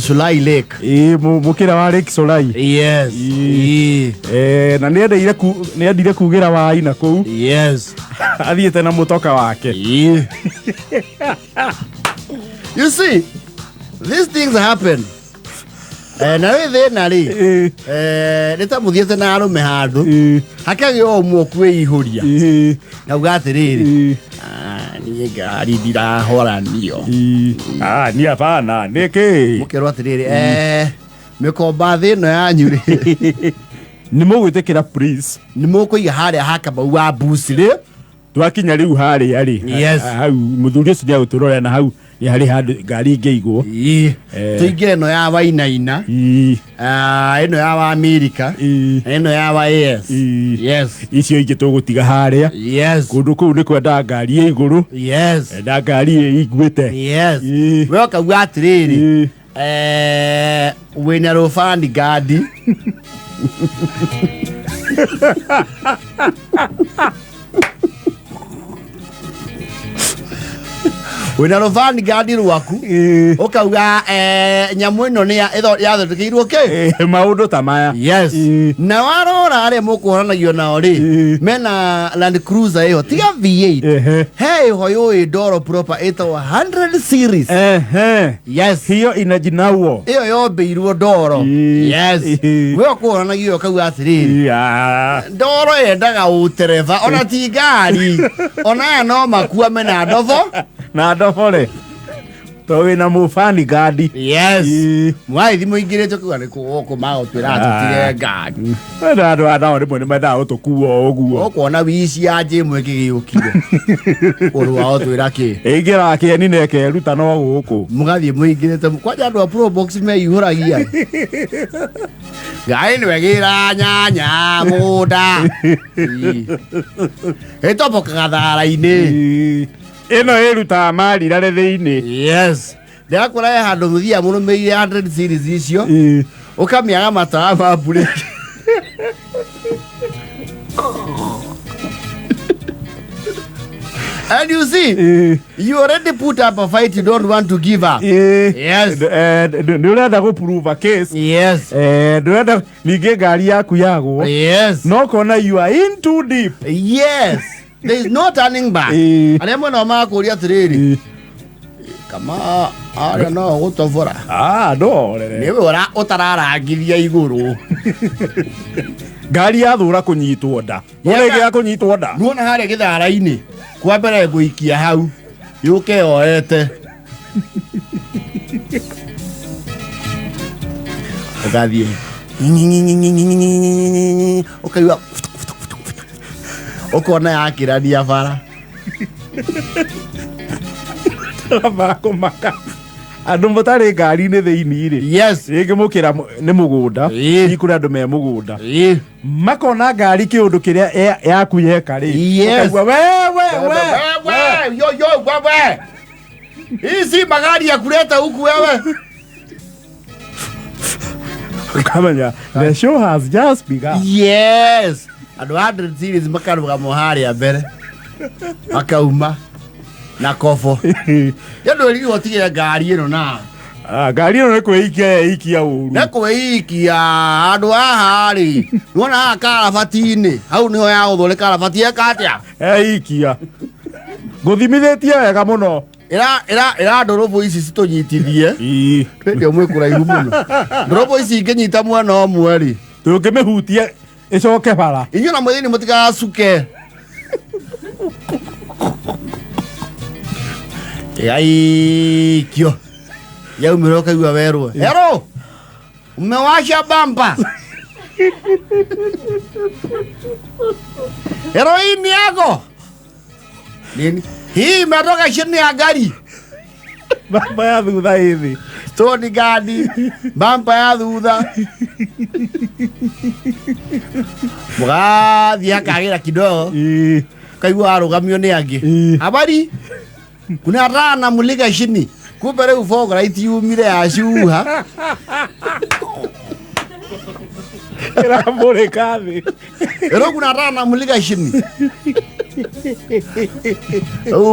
Solai Lake. Mukira wa Lake Solai. Yes. Na nĩendire kugira wa ina kuu. Yes. Athiĩte na mutoka wake. You see, these things happen. Na wewe nari nita muthiete na arume handu hakage o mwo kwihuria na ugatiriri ni ngari ndirahoranio ni hapana niki mukero atiriri mikomba thino yanyu ri ni mugwitikira please ni mukuiga haria hakabau wa busire twakinya riu haria ri hau muthuri ucio ndia guturora na hau yari handu ngari ngeigwo tuingire no ya wainaina ino ya wa America ino ya wa AS yes icio ingi tugutiga haria yes kundu kuu ni kwenda ngari ya iguru yes enda ngari igwite yes we kauga atiriri wina rofani gadi wina rofani gadi rwaku ukauga nyamu ino ni yathondekirwo ki maundu ta maya yes na warora ari mukuhonanagio nao ri mena Land Cruiser iyo tiga V8 hey hoyo ndoro proper ito 100 series yes hiyo ina jinawo iyo yombeirwo ndoro yes we ukuhonanagio kauga atiriri ndoro yendaga utereva ona ti ngari ona no makua mena ndovo na ndobore to wina mufani gadi yes mwai thimo ingirete kuga ni kuoko mao twira tutire ngari andu ana ri mwene menda utukuo oguo ukona wici aje mweke giukire uru wao twira ki ingira ki ni neke ruta no guku mugathie muingirete kwaja andu a pro box me ihuragia ngai ni wegira nyanya muda etopo kathara-ini ino iruta mari rare thiini yes ndakora handu muthia muno meire 100 series icio ukamiaga matawa ma break and you see you already put up a fight, you don't want to give up yes ndurenda go prove a case yes ndurenda ninge ngari yaku yagwo yes no kona you are in too deep yes there is no turning back ale mwana makuria atiriri kama ara no gutovora no ni wora utararangithia iguru ngari yathura kunyitwo nda none ya kunyitwo nda nuona haria githara-ini kwa mbere guikia hau yuke oete ugathie ukaiwa ukona yakirania bara bako maka andu mutari ngari-ini thiini ri yes ringi mukira ni mugunda ikuri andu me mugunda makona ngari kiundu kiria yaku yeka ri yes we hizi magari ya kuleta huku wewe kamanya the show has just begun yes andu 100 series makaruga mohari ya mbere akauma na kofo yandu ri gotigire ngari ino na ngari ino nekwiikia ikia uru nekwiikia andu aha ri nuona karabati-ini hau niho ya guthore karabati ekatia ikia nguthimithitie wega muno ira ndorobo ici citunyitithie ndio mwe kuraihu muno ndorobo ici inginyita mwana omwe ri tungimihutia icoke bara inyo na mwithini mutigacuke kio yaumire ukaigua werwo hero umewasha bampa heroini yako nini hii imetoka chini ya gari bampa ya thutha hivi stoni gadi bampa ya thutha mugathi akagira kidogo kaigua arugamio ni angi habari kuna rana mulika chini kumbe rĩu boga itiumire yacuha iramurika thi rĩu kuna rana mulika chini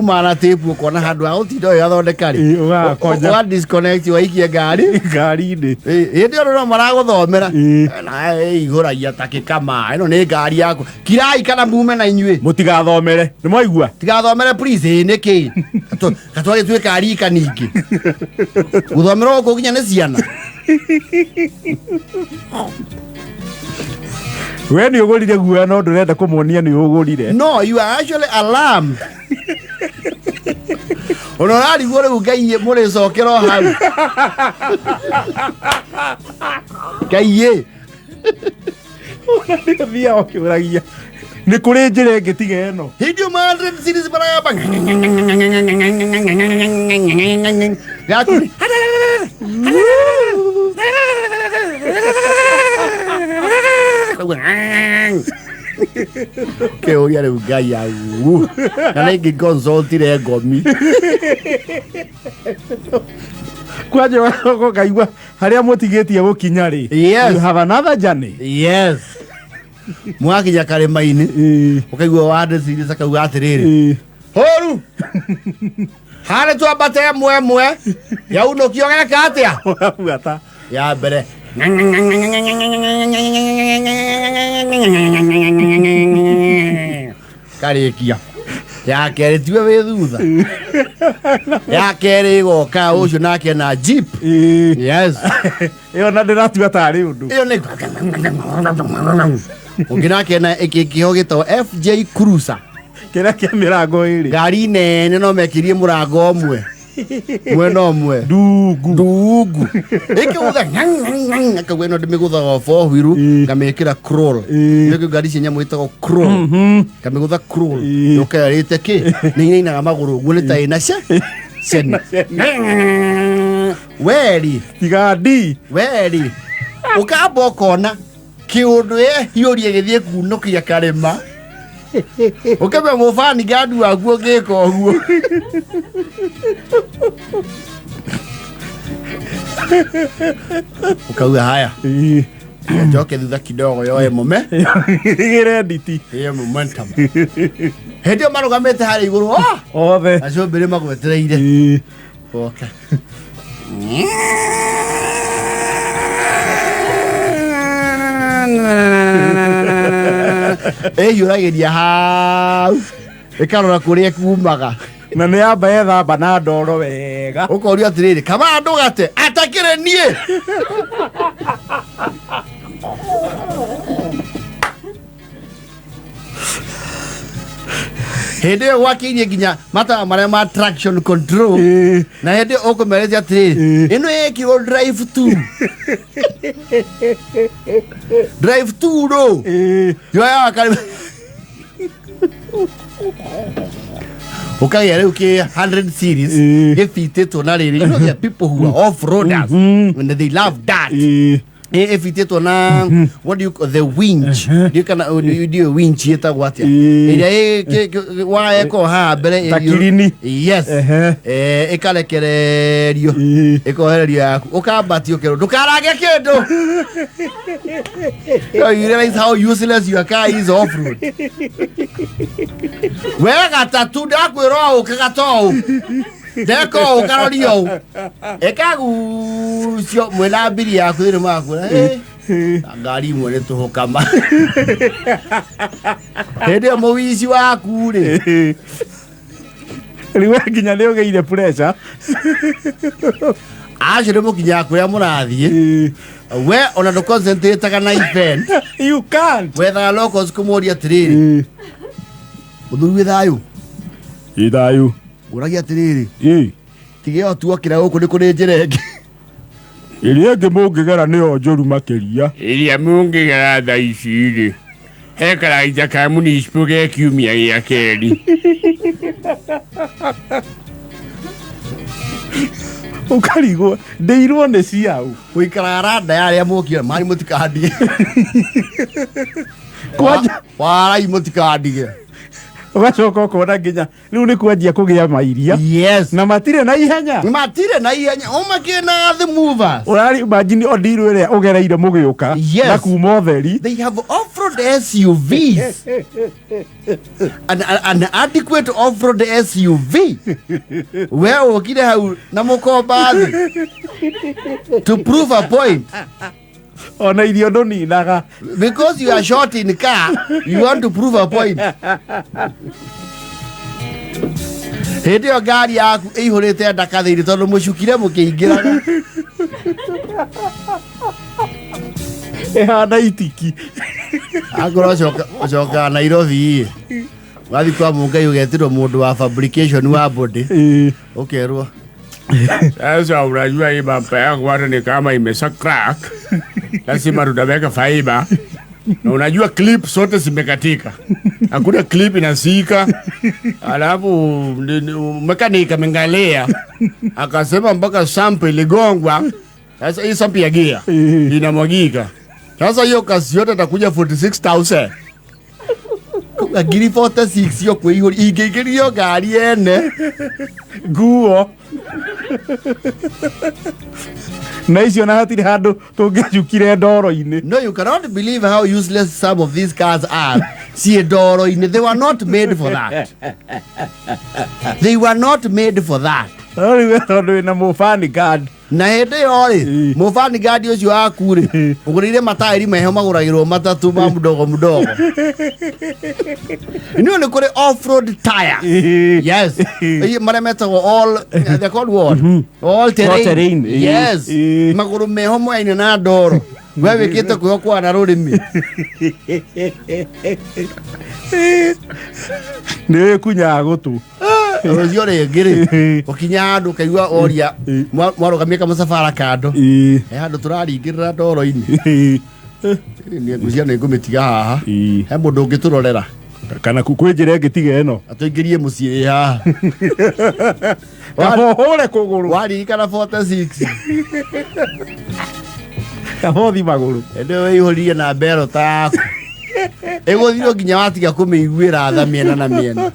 Mana tape ukona handu ha utindo yathondekari wa disconnect wa ikie ngari ni ndio no maraguthomera na iguragia takikama ino ni ngari yako kirai kana mume na inyue mutigathomere ni mwaigua tigathomere please niki katwage twe kari kaningi guthomera uko ginya ni ciana we ni ugurire guoya no ndurenda kumuonia ni ugurire. No, you are actually alarmed. Honorari gore ugai muri cokero hau. Kaiye. Thia okiragia. Ni kuri njire ngi tiga eno. Hidio 100 series bara bang. Gaku. Que oria rĩu ngai au na nĩngĩ consultire ngomi kwanja wako kaigua harĩa mũtigĩtie gũkinya rĩ. Yes. You have another journey. Yes. Mwakinya karĩma-inĩ ũkaigua wandĩciri sakauga atĩrĩrĩ horu harĩ twambate mwe yaunũkio geka atĩa ya mbere karikia ya kere tiwe we thutha ya kere igoka ucio nake na jeep. Yes. Iyo na ndiratua tari undu iyo ni unginake na ikiho gito FJ Cruiser kira kia mirango iri ngari nene no mekirie murango omwe mwena omwe ndugu ikiuga akagwe no ndimigutha four wheel ngamekira crawl niko ngari cia nyamu itagwo crawl ngamigutha crawl ndokerite ki ni inaga maguru gune ta ina sen weri tigadi weri ukamba kona kiundu hiurie githie kunukia karima ukebe mufani gadu waguo giko guo ukauga haya njoke thutha kidogo yoe mume igire nditi ye momentum hendio marugamete hari iguru othe acio mbere magwetereire okay yuragiria hau ikarora kuria kumaga na ni amba ethamba na ndoro wega ukoria atiriri kama ndugate atakire nie hede wakirie ginya mata mara ma traction control na hede okomereza atiriri ino ekiro drive to ro yo ya kali okay rĩu ki 100 series gĩfitĩtwo na rĩrĩ you know there are people who are off-roaders and they love that efitĩtwo na what do you call the winch you can do winch yetagwo atĩa ĩrĩa waeko haha mbere takirini yes ĩkarekererio ĩkohererio yaku ũkambatio kĩndũ ndũkarage kĩndũ you realize how useless your car is off-road wega tatu ndakwĩrwo ũkagatou deko ukarorio ekagucio mwena mbiri yaku thĩinĩ maku ngari imwe nĩ tũhũkama hĩndĩ ĩyo mũwici waku rĩ rĩu nginya nĩ ũgeire pressure acio nĩ mũkinya kũrĩa mũrathiĩ we ona ndũconcentrataga na event you can't wethaga locals kũmũria atĩrĩrĩ mũthuri wĩ thayũ thayũ ũragia atĩrĩrĩ tigĩo tuokĩra gũkũ nĩ kũrĩ njĩra ĩngĩ ĩrĩa ĩngĩ mũngĩgera nĩyo njũru makĩria ĩrĩa mũngĩgera thaa ici rĩ he karaita ka municipal ge kiumia gĩa kerĩ ũkarigwo ndĩirwo nĩ ciaũ gũikara randa ya arĩa mũkire mari mũtikandige kwanja warai mũtikandige ugacoka ukona nginya riu ni kwanjia kugia mairia Yes. na matire na ihenya Matire na ihenya umakina the movers. urari imagine Odiru iria ugereire mugiuka Yes. na kuma utheri They have off-road SUVs. An adequate off-road SUV. Where ukire hau na mukomba to prove a point. ona irio nduninaga Because you are short in car, you want to prove a point. Hindi yo ngari yaku ĩihũrĩte ndakathĩinĩ tondũ mũcukire mũkĩingĩraga. ihana itiki Akorwo ũcoka Nairobi wathiĩ kwa Mũngai ũgetirwo mũndũ wa fabrication wa body ũkerwo Sasa unajua hii bampa yangu hata ni kama imesha crack. Lazima tutaweka fiber. Na unajua clip zote zimekatika. Hakuna clip inasika. Alafu mekanika mengalea. Akasema mpaka sample iligongwa. Sasa hii sample ya gia inamwagika. Sasa hiyo kazi yote itakuja 46,000. ngiri 46 yo kwĩihũria ingĩingĩrio ngari ene nguo na icio na hatiri handu tungĩcukire ndoro-inĩ. No, you cannot believe how useless some of these cars are. See, ndoro-inĩ, they were not made for that. They were not made for that. Rĩu tondũ wĩna mũbani guard Na hĩndĩ ĩyo rĩ mũbani gadi ũcio waku rĩ ũgũrĩire mataĩri meho magũragĩrwo matatũ ma mdogo mdogo. Nĩo nĩ kũrĩ off-road tire. Yes. Marĩa metagwo all, they're called what? All terrain. Yes. Magũrũ meho mwaine na ndoro. We wĩkĩte kwĩho kwa na rũrĩmĩ. nĩ kunyaga gũtũ Ũcio rĩngĩ rĩ ũkinya handũ ũkaigua oria mwarũgamia kamũcabara kando he handũ tũraringĩrĩra ndoro-inĩ ngwĩciria nĩ ngũmĩtiga haha he mũndũ ũngĩtũrorera kana kwĩnjĩra ĩngĩtiga ĩno atũingĩrie mũciĩ haha kabohũre kũgũrũ waririkana 46 kabothi magũrũ ĩndĩ wĩihũririe na mbero ta yaku ĩgũthirwo nginya watiga kũmĩiguĩra tha mĩena na mĩena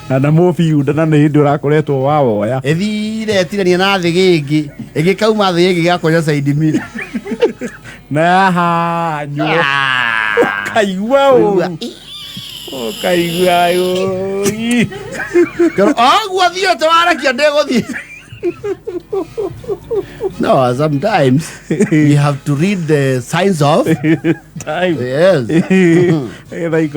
na mũbiunda na nĩ hĩndĩ ũrakoretwo wawoya ĩthire ĩtirania na thĩ gĩngĩ ĩgĩkauma thĩ gĩngĩ gakonya side mirror na yahanywo kaigua ũru ũkaigua ũru oguo thiĩ te warakia ndĩgũthiĩ. No, sometimes you have to read the signs of time yes.